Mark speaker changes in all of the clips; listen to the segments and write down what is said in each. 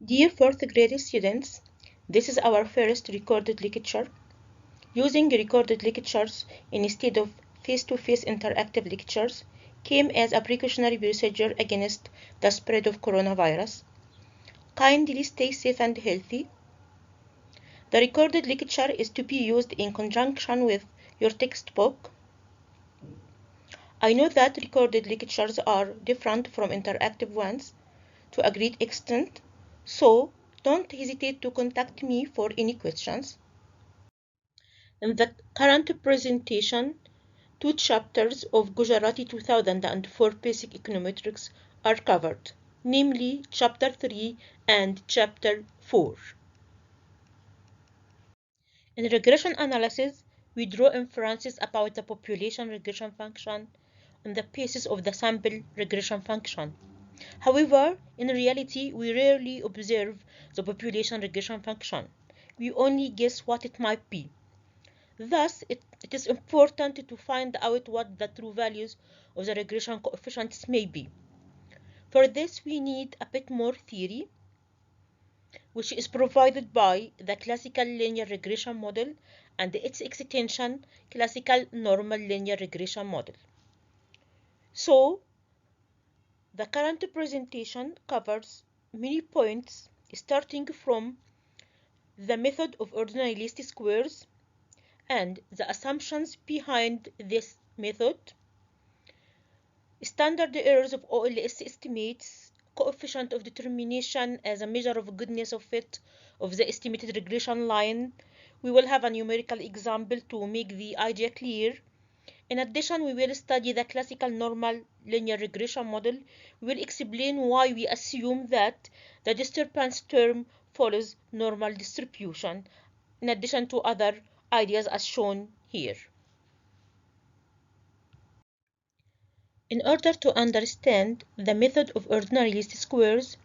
Speaker 1: Dear 4th grade students, this is our first recorded lecture. Using recorded lectures instead of face-to-face interactive lectures came as a precautionary procedure against the spread of coronavirus. Kindly stay safe and healthy. The recorded lecture is to be used in conjunction with your textbook. I know that recorded lectures are different from interactive ones to a great extent, so don't hesitate to contact me for any questions. In the current presentation, two chapters of Gujarati 2004 Basic Econometrics are covered, namely Chapter 3 and Chapter 4. In regression analysis, we draw inferences about the population regression function on the basis of the sample regression function. However, in reality, we rarely observe the population regression function. We only guess what it might be. Thus, it is important to find out what the true values of the regression coefficients may be. For this, we need a bit more theory, which is provided by the classical linear regression model and its extension, classical normal linear regression model. So, the current presentation covers many points starting from the method of ordinary least squares and the assumptions behind this method, standard errors of OLS estimates, coefficient of determination as a measure of goodness of fit of the estimated regression line. We will have a numerical example to make the idea clear. In addition, we will study the classical normal linear regression model. We will explain why we assume that the disturbance term follows normal distribution, in addition to other ideas as shown here. In order to understand the method of ordinary least squares,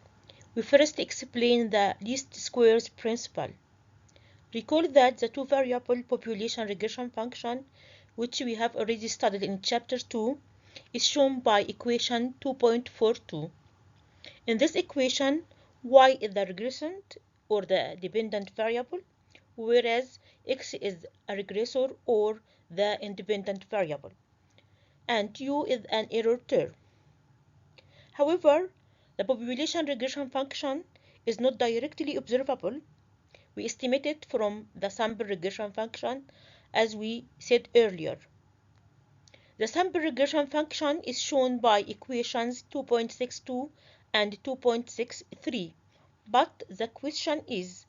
Speaker 1: we first explain the least squares principle. Recall that the two-variable population regression function, which we have already studied in Chapter 2, is shown by equation 2.42. In this equation, y is the regressant or the dependent variable, whereas x is a regressor or the independent variable, and u is an error term. However, the population regression function is not directly observable. We estimate it from the sample regression function, as we said earlier. The sample regression function is shown by equations 2.62 and 2.63. But the question is,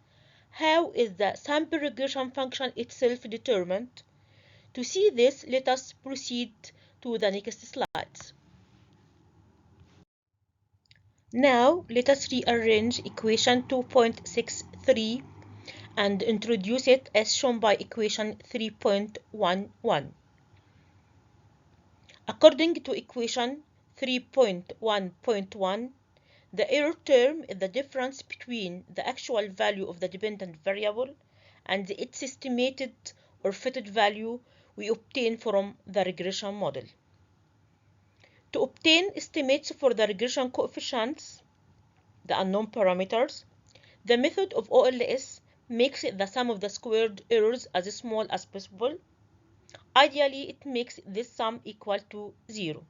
Speaker 1: how is the sample regression function itself determined? To see this, let us proceed to the next slides. Now, let us rearrange equation 2.63 and introduce it as shown by equation 3.11. According to equation 3.1.1, the error term is the difference between the actual value of the dependent variable and its estimated or fitted value we obtain from the regression model. To obtain estimates for the regression coefficients, the unknown parameters, the method of OLS makes the sum of the squared errors as small as possible. Ideally, it makes this sum equal to 0.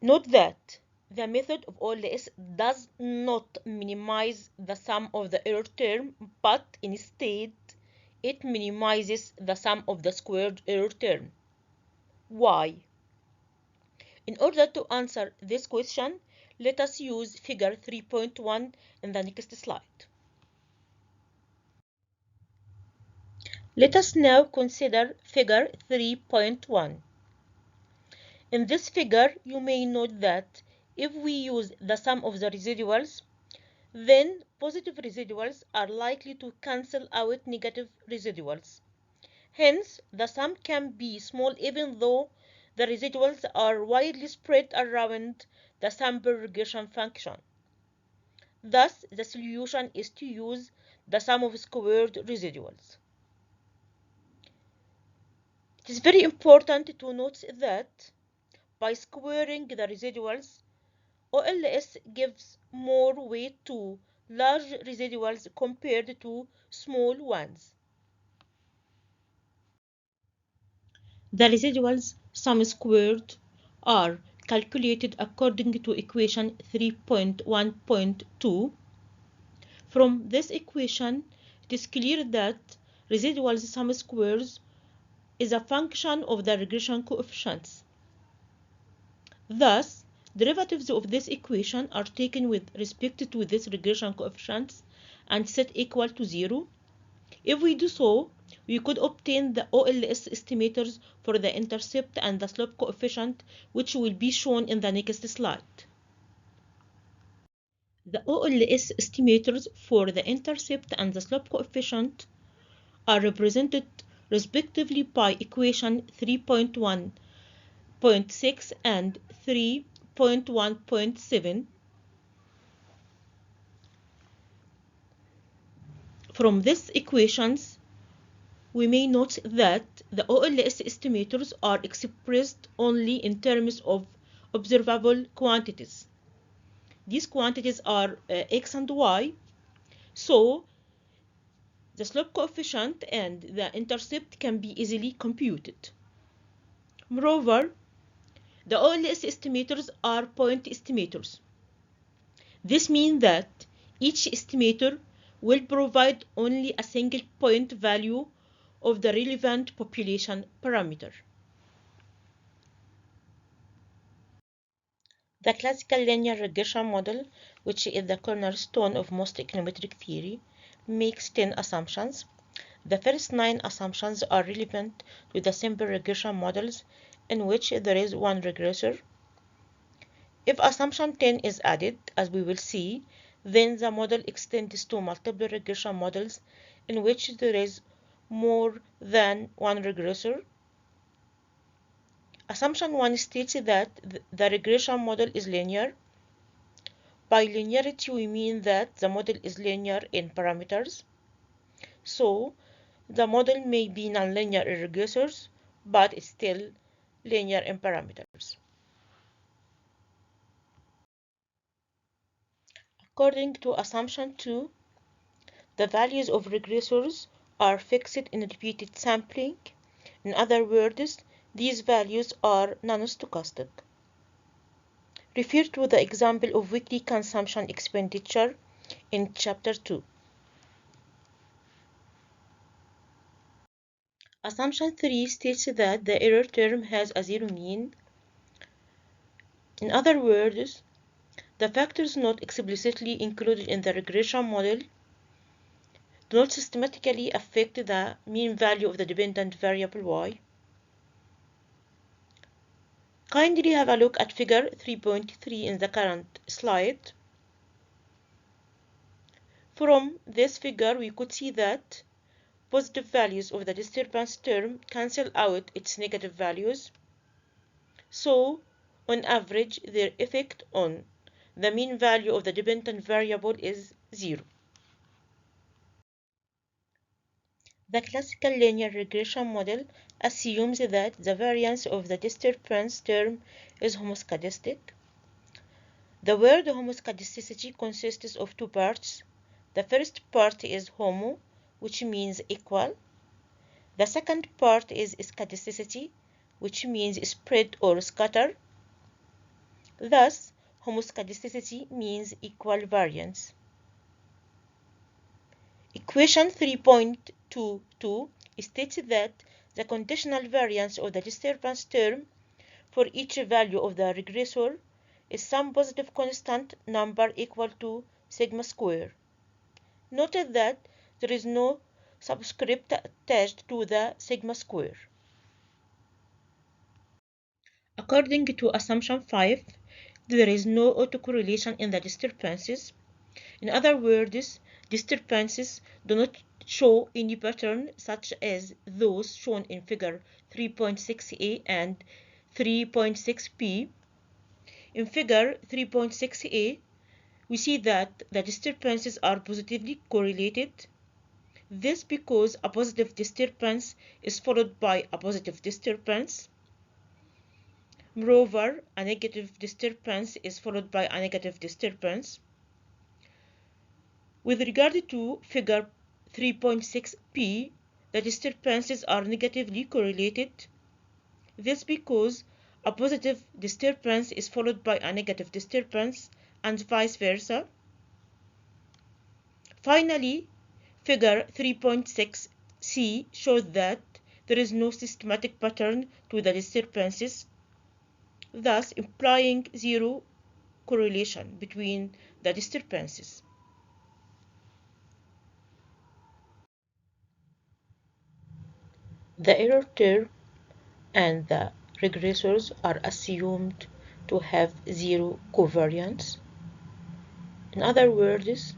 Speaker 1: Note that the method of OLS does not minimize the sum of the error term, but instead it minimizes the sum of the squared error term. Why? In order to answer this question, let us use figure 3.1 in the next slide. Let us now consider figure 3.1. In this figure, you may note that if we use the sum of the residuals, then positive residuals are likely to cancel out negative residuals. Hence, the sum can be small even though the residuals are widely spread around the sample regression function. Thus, the solution is to use the sum of squared residuals. It is very important to note that by squaring the residuals, OLS gives more weight to large residuals compared to small ones. The residuals sum squared are calculated according to equation 3.1.2. From this equation, it is clear that residuals sum squares is a function of the regression coefficients. Thus, derivatives of this equation are taken with respect to this regression coefficients and set equal to 0. If we do so, we could obtain the OLS estimators for the intercept and the slope coefficient, which will be shown in the next slide. The OLS estimators for the intercept and the slope coefficient are represented respectively by equation 3.1.6 and 3.1.7. From these equations, we may note that the OLS estimators are expressed only in terms of observable quantities. These quantities are x and y, so the slope coefficient and the intercept can be easily computed. Moreover, the OLS estimators are point estimators. This means that each estimator will provide only a single point value of the relevant population parameter. The classical linear regression model, which is the cornerstone of most econometric theory, makes 10 assumptions. The first 9 assumptions are relevant to the simple regression models in which there is one regressor. If assumption 10 is added, as we will see, then the model extends to multiple regression models in which there is more than one regressor. Assumption 1 states that the regression model is linear. By linearity, we mean that the model is linear in parameters. So, the model may be nonlinear in regressors, but it's still linear in parameters. According to assumption 2, the values of regressors are fixed in repeated sampling. In other words, these values are non-stochastic. Refer to the example of weekly consumption expenditure in chapter 2. Assumption 3 states that the error term has a zero mean. In other words, the factors not explicitly included in the regression model do not systematically affect the mean value of the dependent variable y. Kindly have a look at figure 3.3 in the current slide. From this figure, we could see that positive values of the disturbance term cancel out its negative values. So, on average, their effect on the mean value of the dependent variable is 0. The classical linear regression model assumes that the variance of the disturbance term is homoscedastic. The word homoscedasticity consists of two parts. The first part is homo, which means equal. The second part is scedasticity, which means spread or scatter. Thus, homoscedasticity means equal variance. Equation 3.22 states that the conditional variance of the disturbance term for each value of the regressor is some positive constant number equal to sigma square. Note that there is no subscript attached to the sigma square. According to assumption 5, there is no autocorrelation in the disturbances. In other words, disturbances do not show any pattern such as those shown in figure 3.6a and 3.6b. In figure 3.6a, we see that the disturbances are positively correlated. This because a positive disturbance is followed by a positive disturbance. Moreover, a negative disturbance is followed by a negative disturbance. With regard to figure 3.6p, the disturbances are negatively correlated. This because a positive disturbance is followed by a negative disturbance and vice versa. Finally, figure 3.6c shows that there is no systematic pattern to the disturbances, thus implying zero correlation between the disturbances. The error term and the regressors are assumed to have zero covariance. In other words,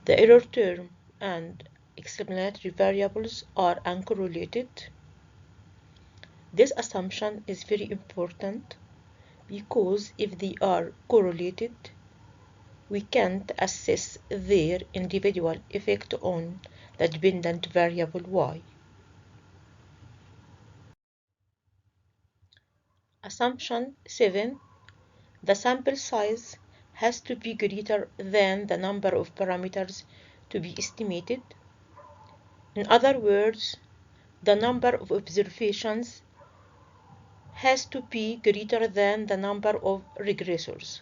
Speaker 1: the error term and explanatory variables are uncorrelated. This assumption is very important because if they are correlated, we can't assess their individual effect on the dependent variable y. Assumption 7. The sample size has to be greater than the number of parameters to be estimated. In other words, the number of observations has to be greater than the number of regressors.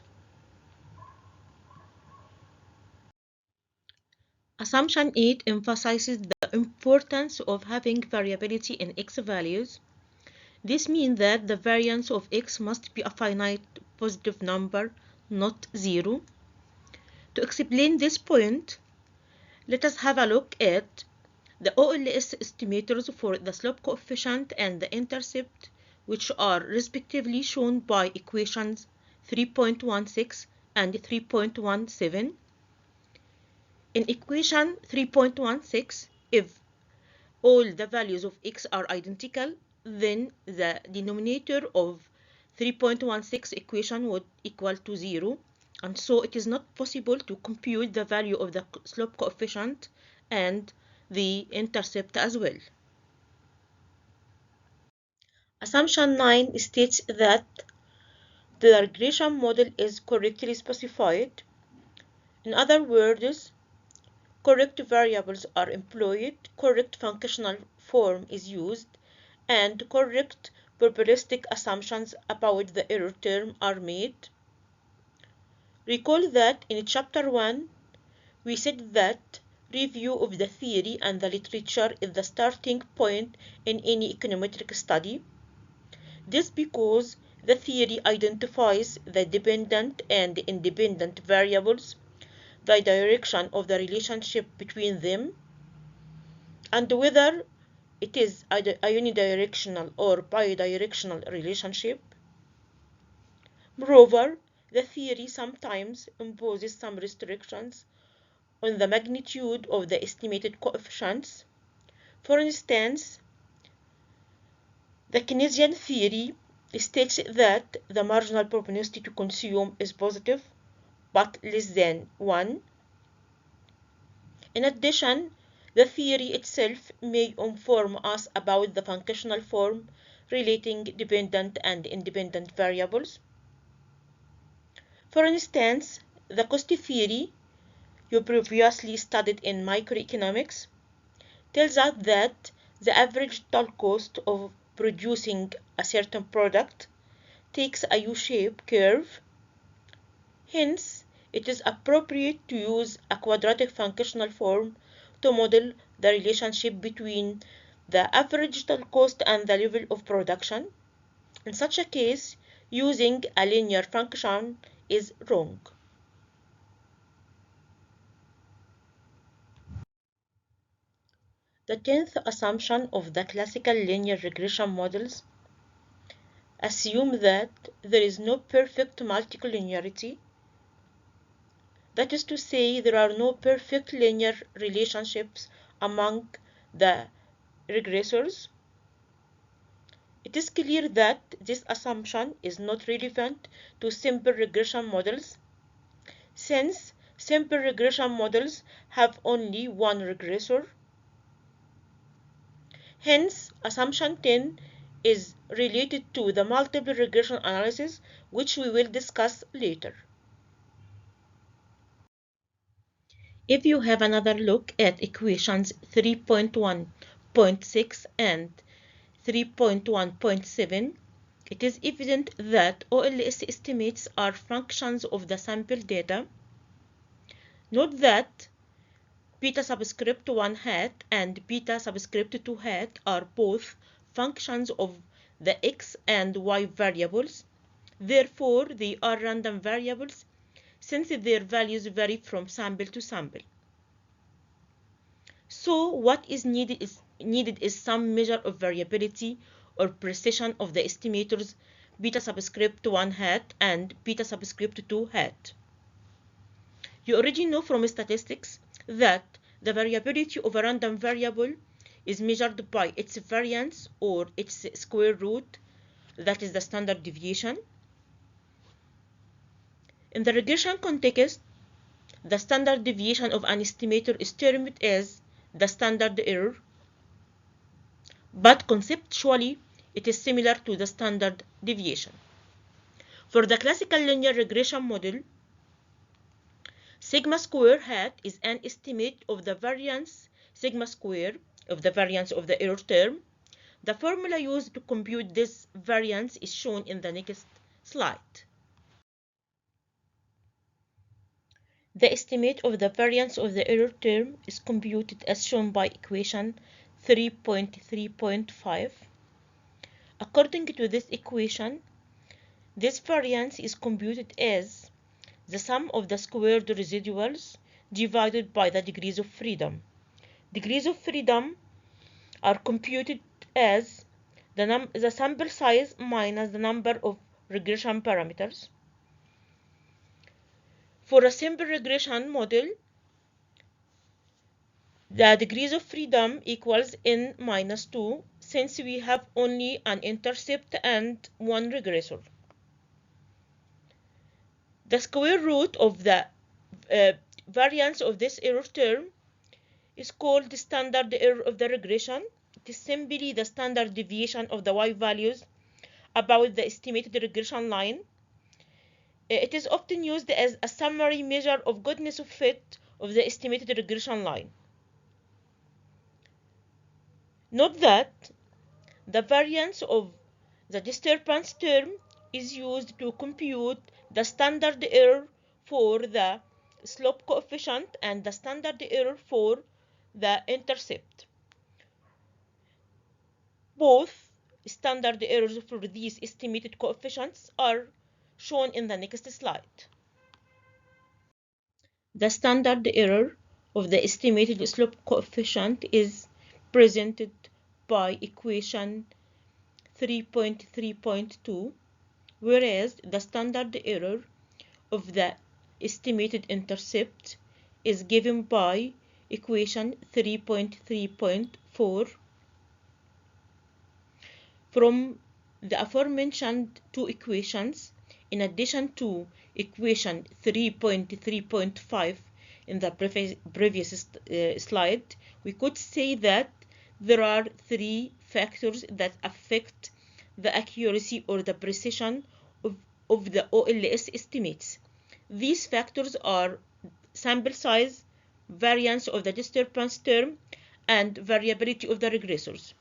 Speaker 1: Assumption 8 emphasizes the importance of having variability in x values. This means that the variance of x must be a finite positive number, not zero. To explain this point, let us have a look at the OLS estimators for the slope coefficient and the intercept, which are respectively shown by equations 3.16 and 3.17. In equation 3.16, if all the values of x are identical, then the denominator of 3.16 equation would equal to 0, and so it is not possible to compute the value of the slope coefficient and the intercept as well. Assumption 9 states that the regression model is correctly specified. In other words, correct variables are employed, correct functional form is used, and correct probabilistic assumptions about the error term are made. Recall that in chapter 1, we said that review of the theory and the literature is the starting point in any econometric study. This because the theory identifies the dependent and independent variables, the direction of the relationship between them, and whether it is a unidirectional or bidirectional relationship. Moreover, the theory sometimes imposes some restrictions on the magnitude of the estimated coefficients. For instance, the Keynesian theory states that the marginal propensity to consume is positive, but less than 1. In addition, the theory itself may inform us about the functional form relating dependent and independent variables. For instance, the cost theory you previously studied in microeconomics tells us that the average total cost of producing a certain product takes a U-shaped curve. Hence, it is appropriate to use a quadratic functional form to model the relationship between the average total cost and the level of production. In such a case, using a linear function is wrong. The 10th assumption of the classical linear regression models assume that there is no perfect multicollinearity. That is to say, there are no perfect linear relationships among the regressors. It is clear that this assumption is not relevant to simple regression models, since simple regression models have only one regressor. Hence, assumption 10 is related to the multiple regression analysis, which we will discuss later. If you have another look at equations 3.1.6 and 3.1.7, it is evident that OLS estimates are functions of the sample data. Note that beta subscript 1 hat and beta subscript 2 hat are both functions of the x and y variables. Therefore, they are random variables since their values vary from sample to sample. So what is needed is some measure of variability or precision of the estimators beta subscript 1 hat and beta subscript 2 hat. You already know from statistics that the variability of a random variable is measured by its variance or its square root, that is the standard deviation. In the regression context, the standard deviation of an estimator is termed as the standard error, but conceptually it is similar to the standard deviation. For the classical linear regression model, sigma square hat is an estimate of the variance sigma square of the variance of the error term. The formula used to compute this variance is shown in the next slide. The estimate of the variance of the error term is computed as shown by equation 3.3.5. According to this equation, this variance is computed as the sum of the squared residuals divided by the degrees of freedom. Degrees of freedom are computed as the sample size minus the number of regression parameters. For a simple regression model, the degrees of freedom equals n minus 2 since we have only an intercept and one regressor. The square root of the variance of this error term is called the standard error of the regression. It is simply the standard deviation of the y values about the estimated regression line. It is often used as a summary measure of goodness of fit of the estimated regression line. Note that the variance of the disturbance term is used to compute the standard error for the slope coefficient and the standard error for the intercept. Both standard errors for these estimated coefficients are shown in the next slide. The standard error of the estimated slope coefficient is presented by equation 3.3.2, whereas the standard error of the estimated intercept is given by equation 3.3.4. From the aforementioned two equations, in addition to equation 3.3.5 in the previous slide, we could say that there are three factors that affect the accuracy or the precision of the OLS estimates. These factors are sample size, variance of the disturbance term, and variability of the regressors.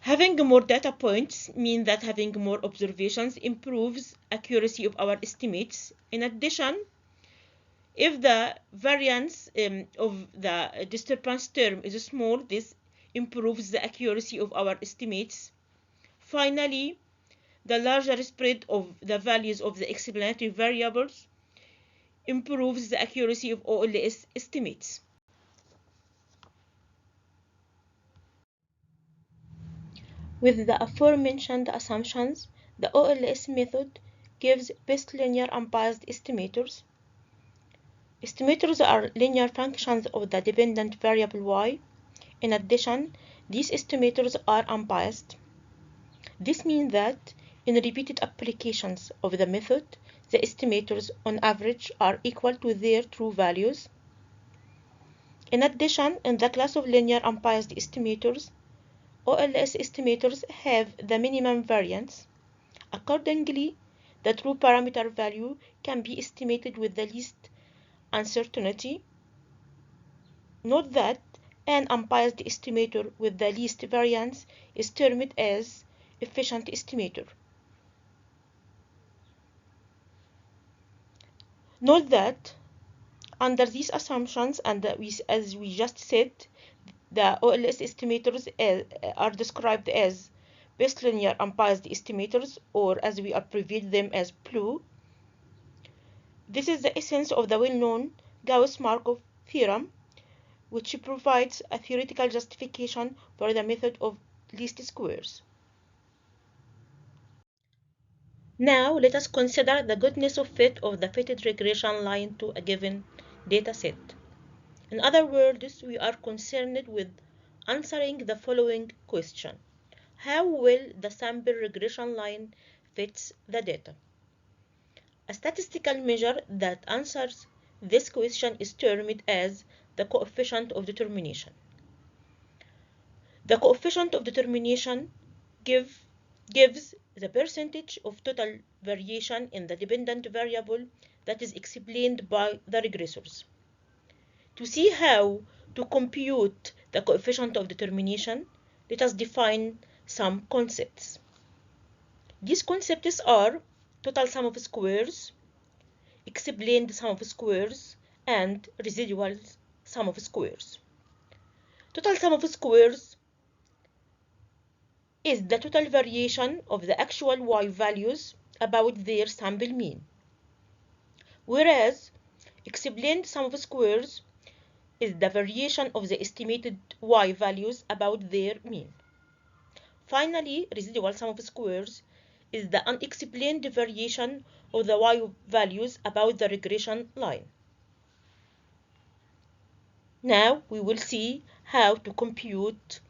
Speaker 1: Having more data points means that having more observations improves accuracy of our estimates. In addition, if the variance of the disturbance term is small, this improves the accuracy of our estimates. Finally, the larger spread of the values of the explanatory variables improves the accuracy of OLS estimates. With the aforementioned assumptions, the OLS method gives best linear unbiased estimators. Estimators are linear functions of the dependent variable y. In addition, these estimators are unbiased. This means that in repeated applications of the method, the estimators on average are equal to their true values. In addition, in the class of linear unbiased estimators, OLS estimators have the minimum variance. Accordingly, the true parameter value can be estimated with the least uncertainty. Note that an unbiased estimator with the least variance is termed as efficient estimator. Note that under these assumptions, and as we just said, the OLS estimators are described as best linear unbiased estimators, or as we abbreviate them as BLUE. This is the essence of the well-known Gauss-Markov theorem, which provides a theoretical justification for the method of least squares. Now let us consider the goodness of fit of the fitted regression line to a given data set. In other words, we are concerned with answering the following question: how well the sample regression line fits the data? A statistical measure that answers this question is termed as the coefficient of determination. The coefficient of determination gives the percentage of total variation in the dependent variable that is explained by the regressors. To see how to compute the coefficient of determination, let us define some concepts. These concepts are total sum of squares, explained sum of squares, and residual sum of squares. Total sum of squares is the total variation of the actual y values about their sample mean, whereas explained sum of squares is the variation of the estimated y values about their mean. Finally, residual sum of squares is the unexplained variation of the y values about the regression line. Now we will see how to compute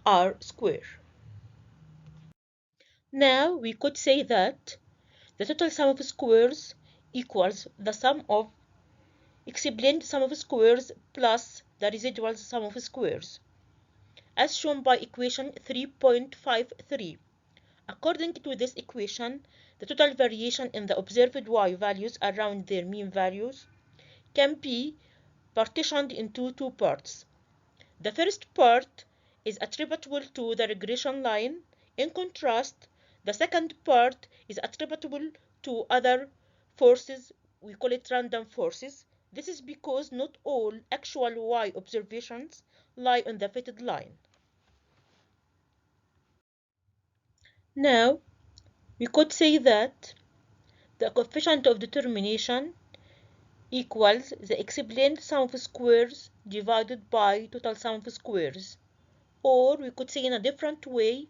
Speaker 1: R square. Now we could say that the total sum of squares equals the sum of explained sum of squares plus the residual sum of squares, as shown by equation 3.53. According to this equation, the total variation in the observed y values around their mean values can be partitioned into two parts. The first part is attributable to the regression line. In contrast, the second part is attributable to other forces. We call it random forces. This is because not all actual y observations lie on the fitted line. Now, we could say that the coefficient of determination equals the explained sum of squares divided by total sum of squares. Or we could say in a different way,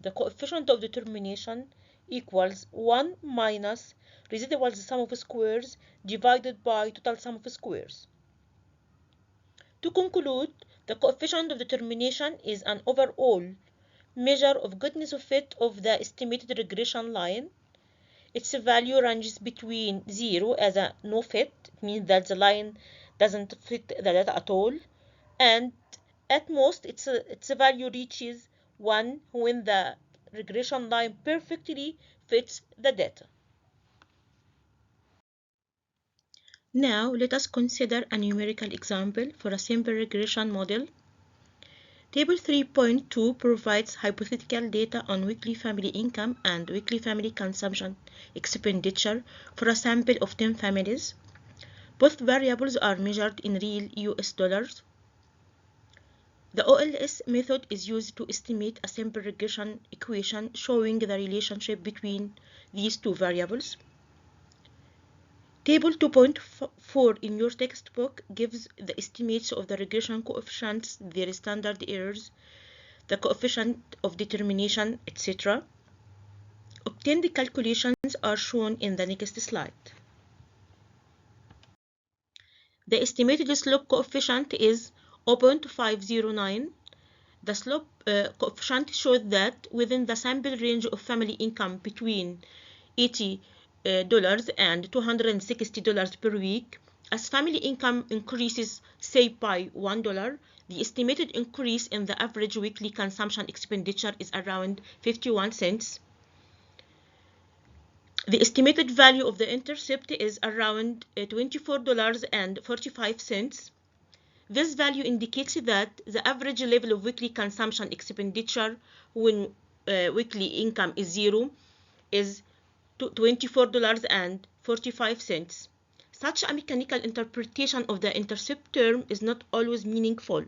Speaker 1: the coefficient of determination equals 1 minus residual sum of squares divided by total sum of squares. To conclude, the coefficient of determination is an overall measure of goodness of fit of the estimated regression line. Its value ranges between 0 as a no fit, it means that the line doesn't fit the data at all, and at most its value reaches 1 when the regression line perfectly fits the data. Now let us consider a numerical example for a simple regression model. Table 3.2 provides hypothetical data on weekly family income and weekly family consumption expenditure for a sample of 10 families. Both variables are measured in real US dollars. The OLS method is used to estimate a simple regression equation showing the relationship between these two variables. Table 2.4 in your textbook gives the estimates of the regression coefficients, their standard errors, the coefficient of determination, etc. Obtained calculations are shown in the next slide. The estimated slope coefficient is 0.509. The slope coefficient shows that within the sample range of family income between $80 and $260 per week, As family income increases, say by $1, the estimated increase in the average weekly consumption expenditure is around 51 cents. The estimated value of the intercept is around $24.45. This value indicates that the average level of weekly consumption expenditure when weekly income is zero is $24.45. Such a mechanical interpretation of the intercept term is not always meaningful.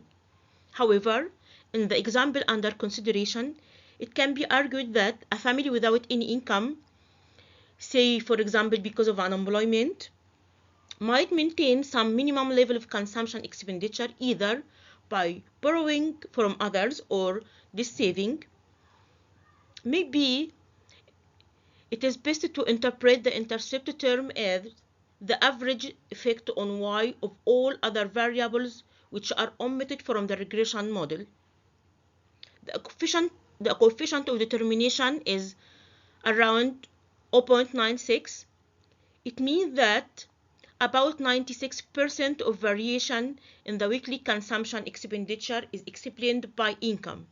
Speaker 1: However, in the example under consideration, it can be argued that a family without any income, say for example because of unemployment, might maintain some minimum level of consumption expenditure either by borrowing from others or this saving. Maybe it is best to interpret the intercept term as the average effect on y of all other variables which are omitted from the regression model. The coefficient of determination is around 0.96. It means that about 96% of variation in the weekly consumption expenditure is explained by income.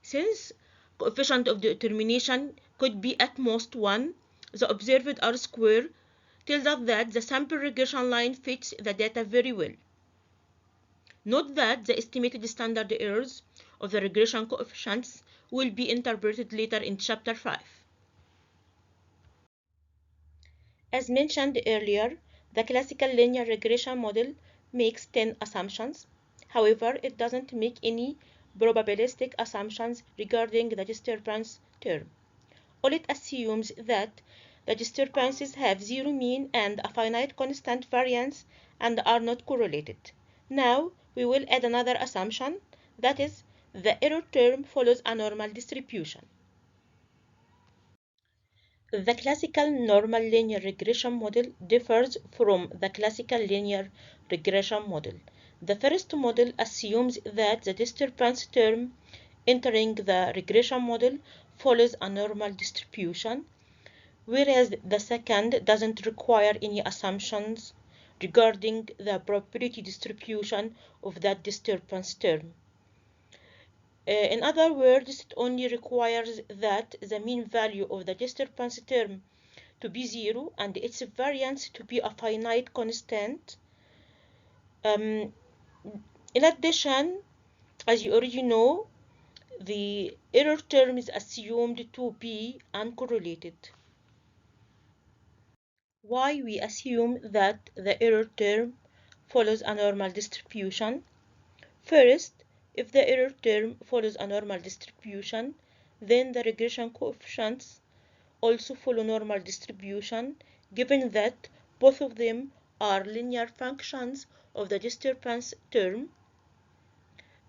Speaker 1: Since coefficient of determination could be at most 1, the observed R-square tells us that the sample regression line fits the data very well. Note that the estimated standard errors of the regression coefficients will be interpreted later in Chapter 5. As mentioned earlier, the classical linear regression model makes 10 assumptions. However, it doesn't make any probabilistic assumptions regarding the disturbance term. All it assumes that the disturbances have zero mean and a finite constant variance and are not correlated. Now, we will add another assumption, that is, the error term follows a normal distribution. The classical normal linear regression model differs from the classical linear regression model. The first model assumes that the disturbance term entering the regression model follows a normal distribution, whereas the second doesn't require any assumptions regarding the probability distribution of that disturbance term. In other words, it only requires that the mean value of the disturbance term to be zero and its variance to be a finite constant. In addition, as you already know, the error term is assumed to be uncorrelated. Why we assume that the error term follows a normal distribution? First, if the error term follows a normal distribution, then the regression coefficients also follow normal distribution, given that both of them are linear functions of the disturbance term.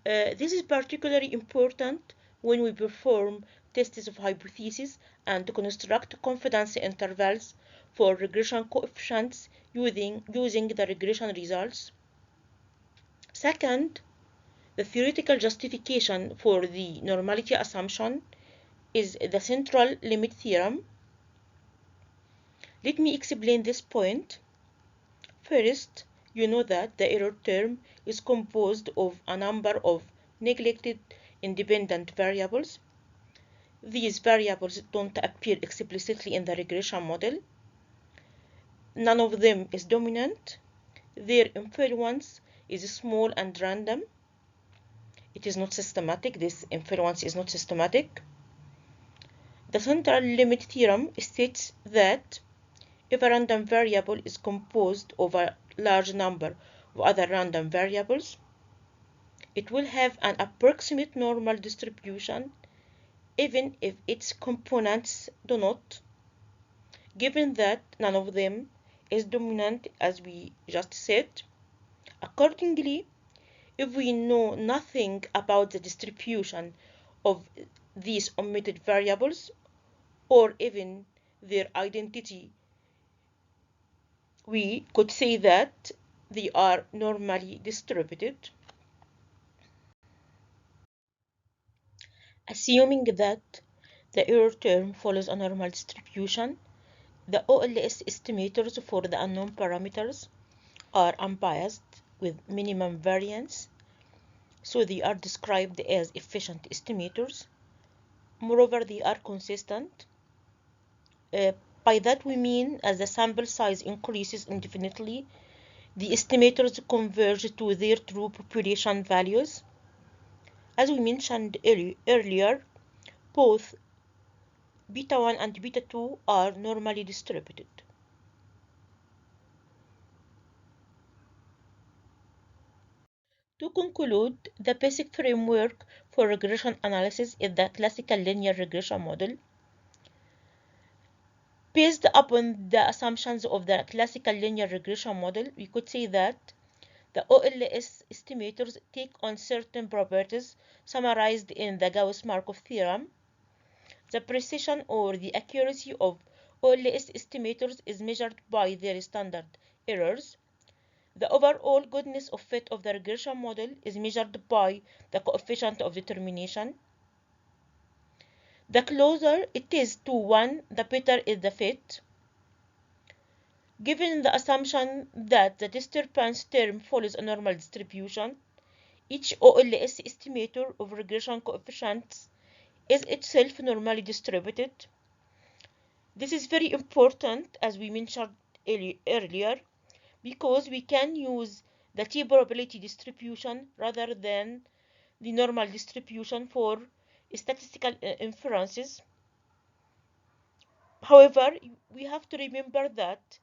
Speaker 1: This is particularly important when we perform tests of hypotheses and construct confidence intervals for regression coefficients using the regression results. Second, the theoretical justification for the normality assumption is the central limit theorem. Let me explain this point. First, you know that the error term is composed of a number of neglected independent variables. These variables don't appear explicitly in the regression model. None of them is dominant. Their influence is small and random. It is not systematic. This influence is not systematic. The central limit theorem states that if a random variable is composed of a large number of other random variables, it will have an approximate normal distribution even if its components do not, given that none of them is dominant as we just said. Accordingly, if we know nothing about the distribution of these omitted variables, or even their identity, we could say that they are normally distributed. Assuming that the error term follows a normal distribution, the OLS estimators for the unknown parameters are unbiased with minimum variance, so they are described as efficient estimators. Moreover, they are consistent. By that we mean as the sample size increases indefinitely, the estimators converge to their true population values. As we mentioned earlier, both beta 1 and beta 2 are normally distributed. To conclude, the basic framework for regression analysis is the classical linear regression model. Based upon the assumptions of the classical linear regression model, we could say that the OLS estimators take on certain properties summarized in the Gauss-Markov theorem. The precision or the accuracy of OLS estimators is measured by their standard errors. The overall goodness of fit of the regression model is measured by the coefficient of determination. The closer it is to 1, the better is the fit. Given the assumption that the disturbance term follows a normal distribution, each OLS estimator of regression coefficients is itself normally distributed. This is very important, as we mentioned earlier, because we can use the t-probability distribution rather than the normal distribution for statistical inferences. However, we have to remember that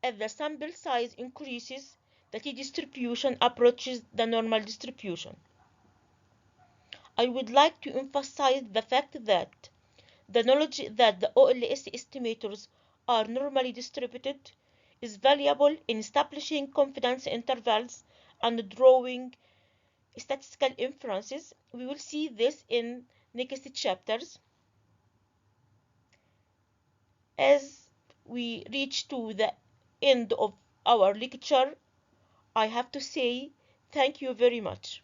Speaker 1: as the sample size increases, the t-distribution approaches the normal distribution. I would like to emphasize the fact that the knowledge that the OLS estimators are normally distributed is valuable in establishing confidence intervals and drawing statistical inferences. We will see this in next chapters. As we reach to the end of our lecture, I have to say thank you very much.